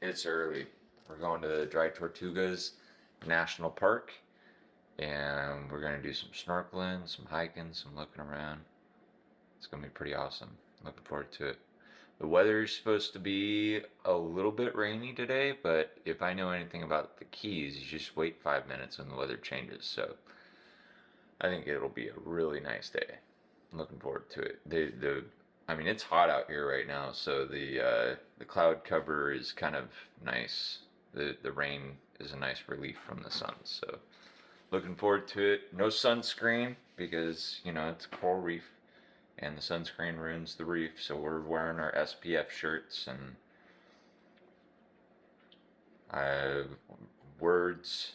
It's early. We're going to the Dry Tortugas National Park, and we're gonna do some snorkeling, some hiking, some looking around. It's gonna be pretty awesome. Looking forward to it. The weather's supposed to be a little bit rainy today, but if I know anything about the Keys, you just wait 5 minutes and the weather changes. So I think it'll be a really nice day. I'm looking forward to it. I mean, it's hot out here right now, so the cloud cover is kind of nice. The rain is a nice relief from the sun. So looking forward to it. No sunscreen because it's a coral reef, and the sunscreen ruins the reef. So we're wearing our SPF shirts and words.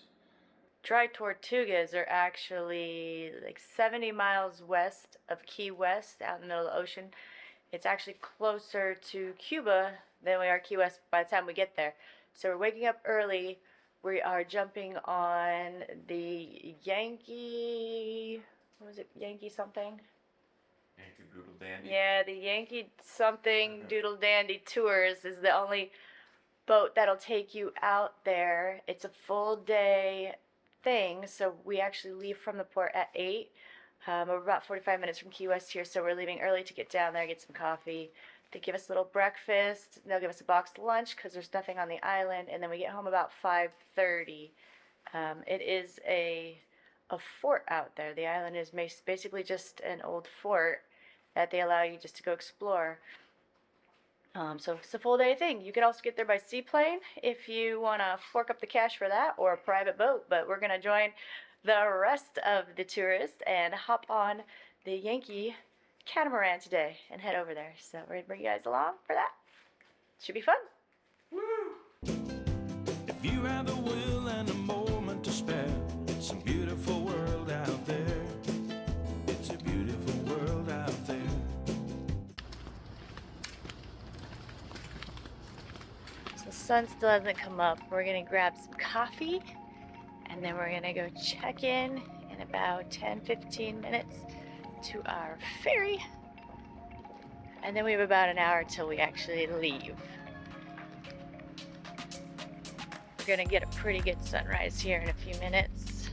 Dry Tortugas are actually like 70 miles west of Key West, out in the middle of the ocean. It's actually closer to Cuba than we are Key West by the time we get there. So we're waking up early. We are jumping on the Yankee, what was it, Yankee something? Yankee Doodle Dandy? Yeah, the Yankee something Doodle Dandy Tours is the only boat that'll take you out there. It's a full day thing, so we actually leave from the port at 8. We're about 45 minutes from Key West here, so we're leaving early to get down there, get some coffee. They give us a little breakfast. They'll give us a boxed lunch because there's nothing on the island, and then we get home about 5:30. It is a fort out there. The island is basically just an old fort that they allow you just to go explore. So it's a full day thing. You can also get there by seaplane if you want to fork up the cash for that, or a private boat. But we're going to join the rest of the tourists and hop on the Yankee catamaran today and head over there. So we're going to bring you guys along for that. Should be fun. Woo! If you have the will and a moment to spare, it's a beautiful world out there. It's a beautiful world out there. So the sun still hasn't come up. We're going to grab some coffee, and then we're going to go check in about 10-15 minutes to our ferry. And then we have about an hour till we actually leave. We're going to get a pretty good sunrise here in a few minutes.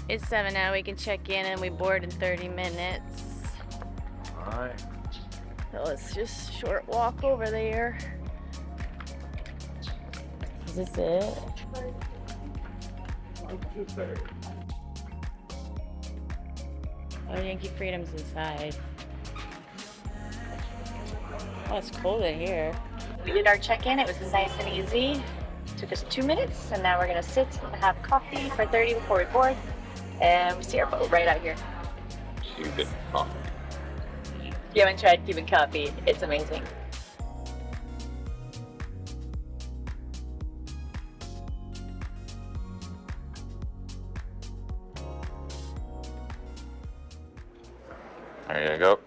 It's 7 now. We can check in and we board in 30 minutes. Alright. So let's just short walk over there. Is this it? Oh, Yankee Freedom's inside. Oh, it's cold in here. We did our check-in. It was nice and easy. Took us 2 minutes, and now we're gonna sit and have coffee for 30 before we board. And we see our boat right out here. Cuban coffee. If you haven't tried Cuban coffee, it's amazing. There you go.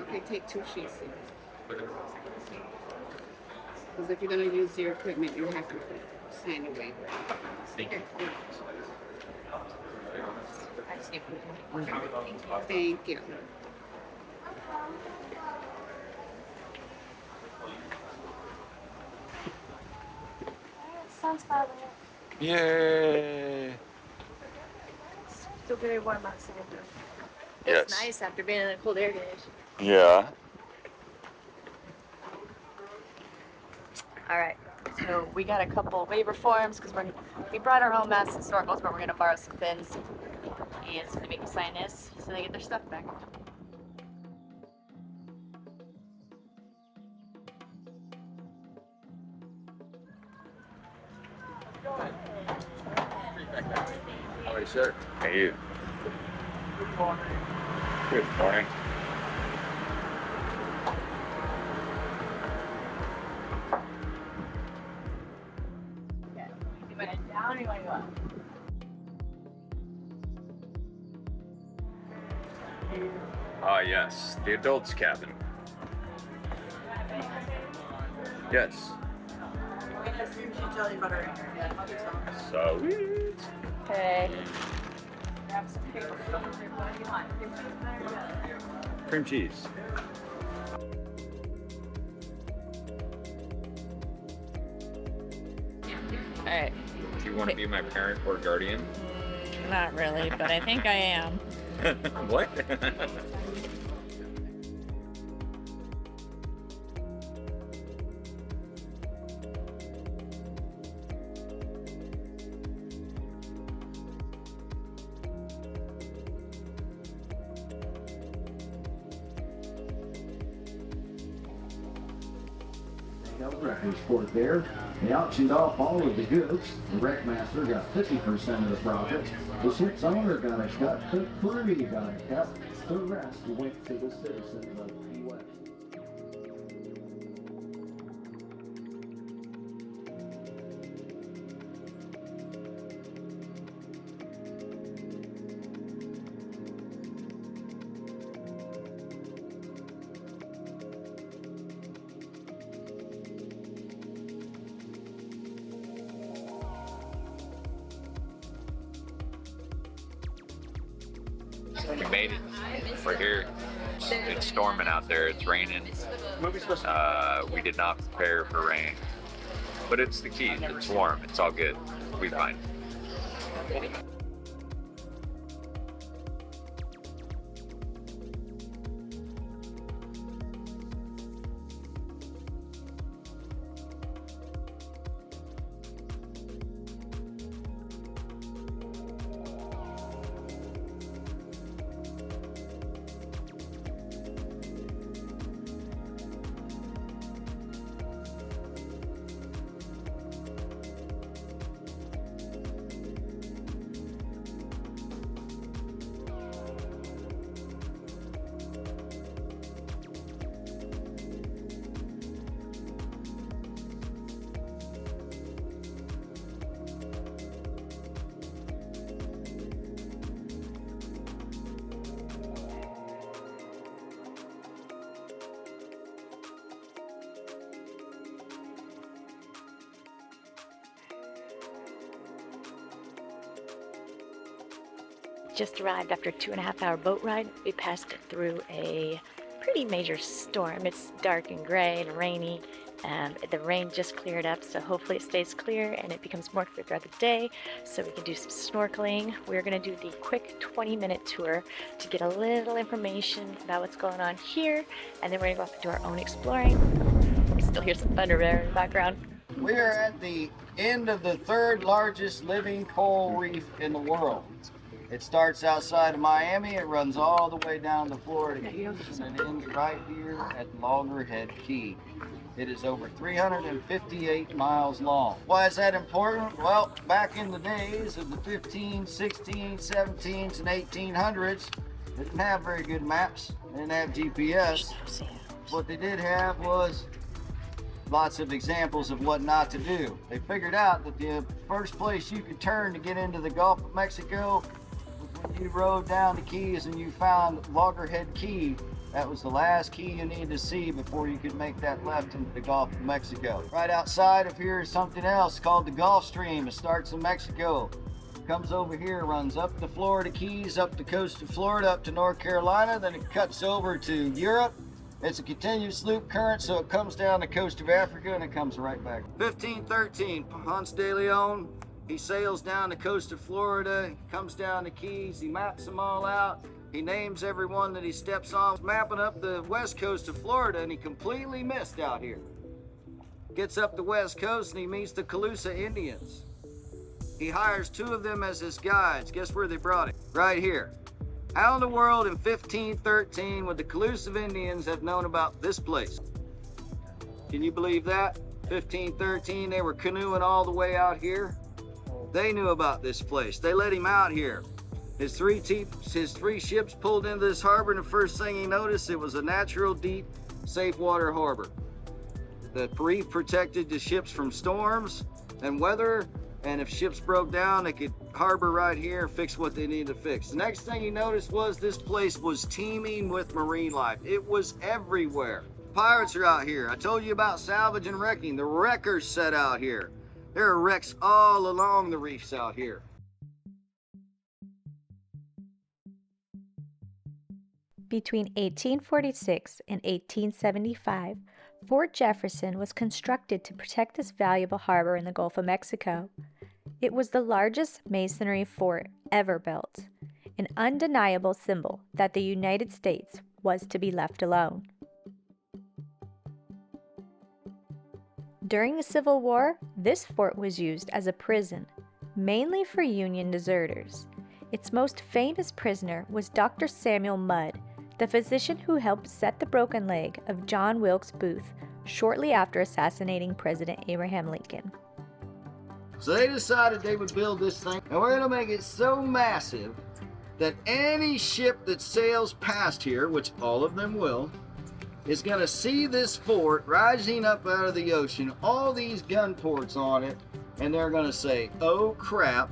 Okay, take 2 sheets. Because if you're going to use your equipment, you have to sign a waiver. Thank you. Thank you. Sounds fun. Yay! Still very warm outside though. Yes. It's nice after being in a cold air condition. Yeah. All right, so we got a couple waiver forms because we brought our own masks and snorkels, but we're gonna borrow some fins. And so they make you sign this so they get their stuff back. How are you, sir? Hey, you. Good morning. Good morning. Okay. You want it down or you want to go up? Ah, yes, the adults cabin. Yes. Sweet. Okay. Cream cheese. Alright, Do you want to be my parent or guardian? not really, but I think I am. What? Records port there. They auctioned off all of the goods. The wreckmaster got 50% of the profits. The ship's owner got a cut. The crew got a cut. The rest went to the citizens of Key West. We made it. We're here. It's storming out there. It's raining. We did not prepare for rain. But it's the Keys. It's warm. It's all good. We'll be fine. Just arrived after a 2.5-hour boat ride. We passed through a pretty major storm. It's dark and gray and rainy. The rain just cleared up, so hopefully it stays clear and it becomes more clear throughout the day so we can do some snorkeling. We're going to do the quick 20-minute tour to get a little information about what's going on here, and then we're going to go off and do our own exploring. You still hear some thunder there in the background. We are at the end of the third largest living coral reef in the world. It starts outside of Miami, it runs all the way down to Florida Keys, and it ends right here at Loggerhead Key. It is over 358 miles long. Why is that important? Well, back in the days of the 15s, 16s, 17s, and 1800s, they didn't have very good maps, they didn't have GPS. What they did have was lots of examples of what not to do. They figured out that the first place you could turn to get into the Gulf of Mexico was when you rode down the Keys and you found Loggerhead Key. That was the last key you needed to see before you could make that left into the Gulf of Mexico. Right outside of here is something else called the Gulf Stream. It starts in Mexico, comes over here, runs up the Florida Keys, up the coast of Florida, up to North Carolina, then it cuts over to Europe. It's a continuous loop current, so it comes down the coast of Africa and it comes right back. 1513, Ponce de Leon, he sails down the coast of Florida, comes down the Keys, he maps them all out, he names every one that he steps on, mapping up the west coast of Florida, and he completely missed out here. Gets up the west coast and he meets the Calusa Indians. He hires 2 of them as his guides. Guess where they brought him? Right here. How in the world in 1513 would the Calusa Indians have known about this place? Can you believe that? 1513, they were canoeing all the way out here. They knew about this place. They let him out here. His three ships pulled into this harbor, and the first thing he noticed, it was a natural, deep, safe water harbor. The reef protected the ships from storms and weather, and if ships broke down, they could harbor right here and fix what they needed to fix. The next thing he noticed was this place was teeming with marine life. It was everywhere. pirates are out here. I told you about salvage and wrecking. The wreckers set out here. There are wrecks all along the reefs out here. Between 1846 and 1875, Fort Jefferson was constructed to protect this valuable harbor in the Gulf of Mexico. It was the largest masonry fort ever built, an undeniable symbol that the United States was to be left alone. During the Civil War, this fort was used as a prison, mainly for Union deserters. Its most famous prisoner was Dr. Samuel Mudd, the physician who helped set the broken leg of John Wilkes Booth shortly after assassinating President Abraham Lincoln. So they decided they would build this thing, and we're gonna make it so massive that any ship that sails past here, which all of them will, is gonna see this fort rising up out of the ocean, all these gun ports on it, and they're gonna say, oh crap,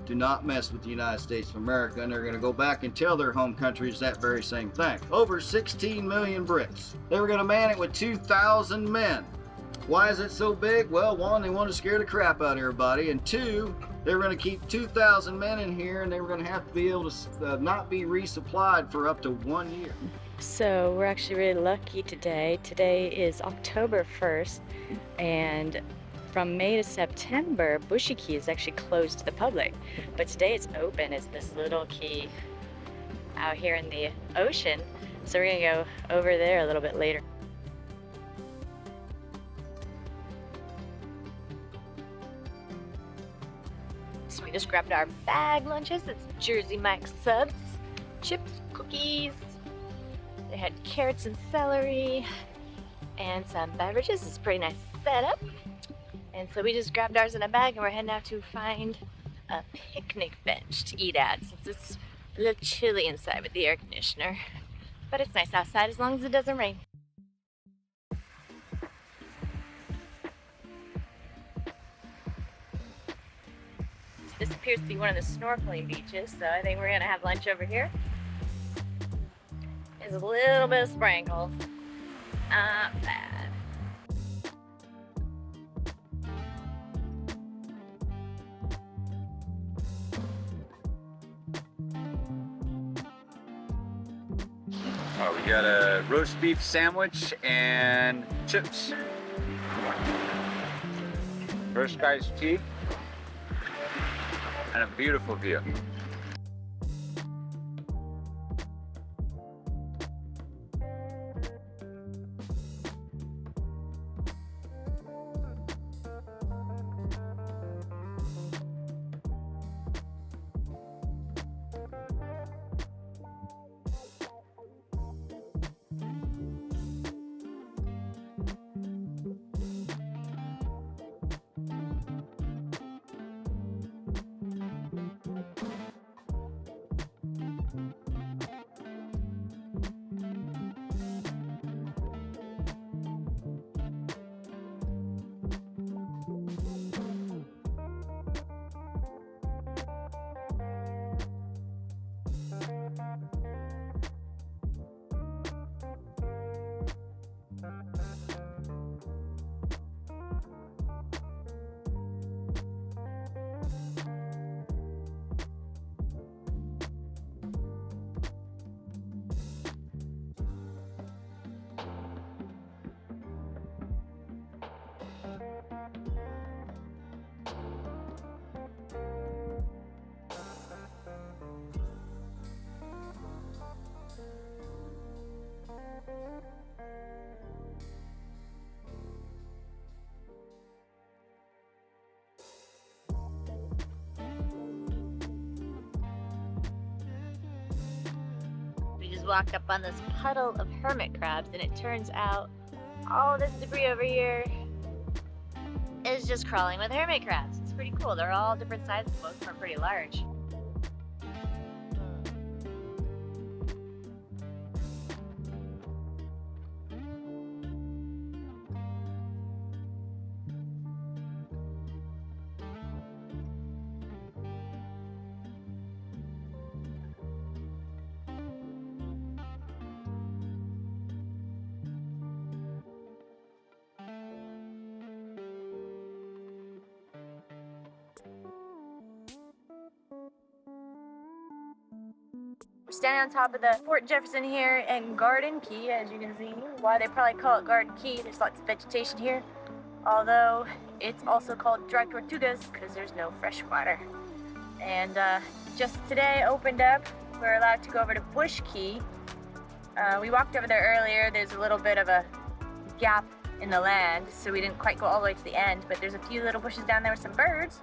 do not mess with the United States of America, and they're gonna go back and tell their home countries that very same thing. Over 16 million bricks. They were gonna man it with 2,000 men. Why is it so big? Well, one, they want to scare the crap out of everybody, and two, they were going to keep 2,000 men in here, and they were going to have to be able to not be resupplied for up to 1 year. So we're actually really lucky today. Today is October 1st, and from May to September, Bushy Key is actually closed to the public. But today it's open. It's this little key out here in the ocean. So we're going to go over there a little bit later. So we just grabbed our bag lunches. It's Jersey Mike's subs, chips, cookies. They had carrots and celery and some beverages. It's a pretty nice setup. And so we just grabbed ours in a bag and we're heading out to find a picnic bench to eat at since it's a little chilly inside with the air conditioner. But it's nice outside as long as it doesn't rain. This appears to be one of the snorkeling beaches, so I think we're gonna have lunch over here. There's a little bit of sprinkles. Not bad. Oh, we got a roast beef sandwich and chips. First guy's tea. And a beautiful view. Walked up on this puddle of hermit crabs, and it turns out all this debris over here is just crawling with hermit crabs. It's pretty cool. They're all different sizes, most of them are pretty large. We're standing on top of the Fort Jefferson here and Garden Key, as you can see. Why they probably call it Garden Key, there's lots of vegetation here. Although it's also called Dry Tortugas because there's no fresh water. And just today opened up, we're allowed to go over to Bush Key. We walked over there earlier. There's a little bit of a gap in the land, so we didn't quite go all the way to the end, but there's a few little bushes down there with some birds,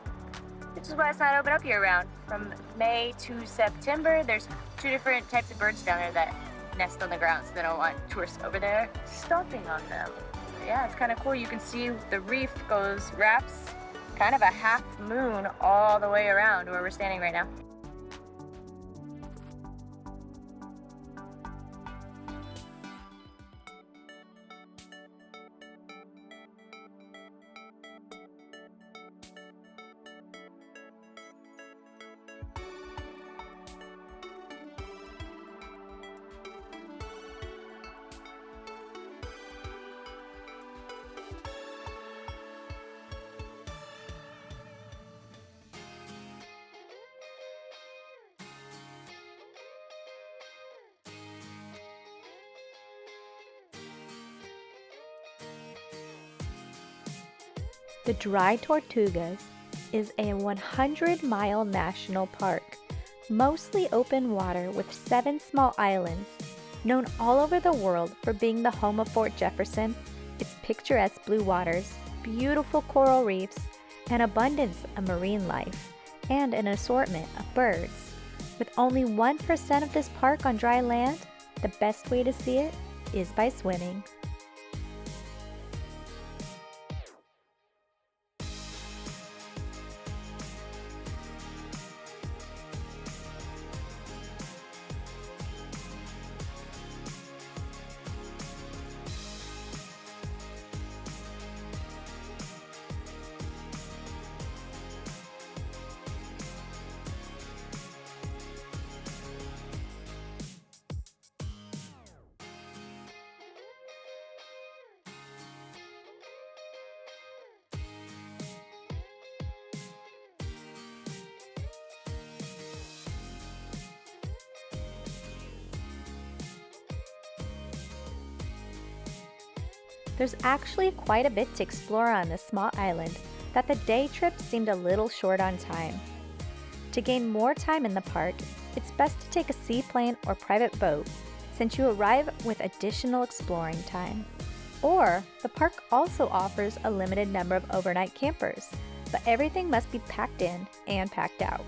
which is why it's not open up year round. From May to September, there's 2 different types of birds down there that nest on the ground, so they don't want tourists over there stomping on them. But yeah, it's kind of cool. You can see the reef wraps kind of a half moon all the way around where we're standing right now. The Dry Tortugas is a 100-mile national park, mostly open water with 7 small islands, known all over the world for being the home of Fort Jefferson, its picturesque blue waters, beautiful coral reefs, an abundance of marine life, and an assortment of birds. With only 1% of this park on dry land, the best way to see it is by swimming. There's actually quite a bit to explore on this small island that the day trip seemed a little short on time. To gain more time in the park, it's best to take a seaplane or private boat since you arrive with additional exploring time. Or, the park also offers a limited number of overnight campers, but everything must be packed in and packed out.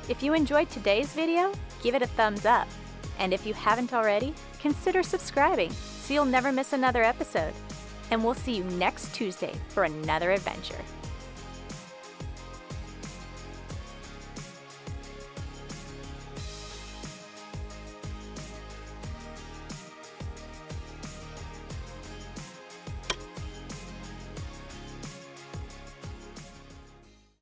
If you enjoyed today's video, give it a thumbs up. And if you haven't already, consider subscribing so you'll never miss another episode. And we'll see you next Tuesday for another adventure.